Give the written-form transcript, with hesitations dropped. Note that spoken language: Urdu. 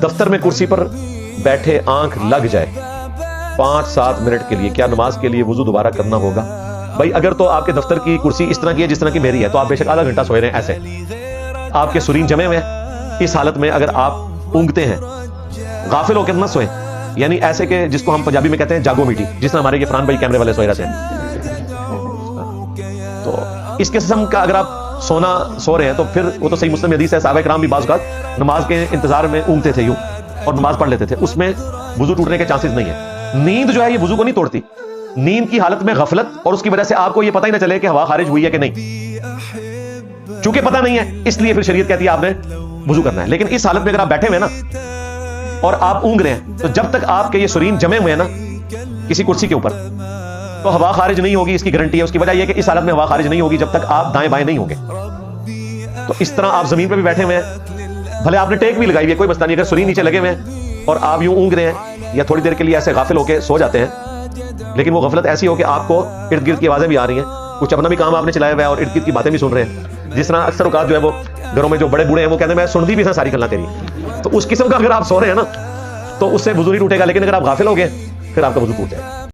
دفتر میں کرسی پر بیٹھے آنکھ لگ جائے 5-7 منٹ کے لیے، کیا نماز کے لیے وضو دوبارہ کرنا ہوگا؟ بھائی اگر تو آپ کے دفتر کی کرسی اس طرح کی ہے جس طرح کی میری ہے تو آپ بے شک آدھا گھنٹہ سوئے رہے ہیں ایسے، آپ کے سرین جمے ہوئے ہیں، اس حالت میں اگر آپ اونگتے ہیں غافل ہو کے نہ سوئیں، یعنی ایسے کہ جس کو ہم پنجابی میں کہتے ہیں جاگو میٹی، جس طرح ہمارے یہ فرحان بھائی کیمرے والے سوئے رہتے ہیں، تو اس قسم کا اگر آپ سو رہے ہیں تو پھر وہ تو صحیح مسلم حدیث ہے، صحابہ کرام بھی بعض اوقات نماز کے انتظار میں اونگتے تھے یوں اور نماز پڑھ لیتے تھے، اس میں وضو ٹوٹنے کے چانسز نہیں ہے۔ نیند جو ہے یہ وضو کو نہیں توڑتی، نیند کی حالت میں غفلت اور اس کی وجہ سے آپ کو یہ پتہ ہی نہ چلے کہ ہوا خارج ہوئی ہے کہ نہیں، چونکہ پتہ نہیں ہے اس لیے پھر شریعت کہتی ہے آپ نے وضو کرنا ہے۔ لیکن اس حالت میں اگر آپ بیٹھے ہوئے ہیں نا اور آپ اونگ رہے ہیں تو جب تک آپ کے یہ سرین جمے ہوئے ہیں نا کسی کرسی کے اوپر تو ہوا خارج نہیں ہوگی، اس کی گارنٹی ہے۔ اس کی وجہ یہ کہ اس حالت میں ہوا خارج نہیں ہوگی جب تک آپ دائیں بائیں نہیں ہوں گے۔ تو اس طرح آپ زمین پہ بھی بیٹھے ہوئے ہیں، بھلے آپ نے ٹیک بھی لگائی ہوئی ہے، کوئی مسئلہ نہیں، اگر سرین نیچے لگے ہوئے ہیں اور آپ یوں اونگ رہے ہیں یا تھوڑی دیر کے لیے ایسے غافل ہو کے سو جاتے ہیں، لیکن وہ غفلت ایسی ہو کہ آپ کو ارد گرد کی آوازیں بھی آ رہی ہیں، کچھ اپنا بھی کام آپ نے چلایا ہوا ہے اور ارد گرد کی باتیں بھی سن رہے ہیں، جس طرح اکثر اوقات جو ہے وہ گھروں میں جو بڑے بوڑھے ہیں وہ کہتے ہیں میں سنتی بھی تھا ساری گلاں تیری، تو اس قسم کا اگر آپ سو رہے ہیں نا تو اس سے وضو نہیں ٹوٹے گا، لیکن اگر آپ غافل ہو گئے پھر آپ کا وضو ٹوٹ جائے گا۔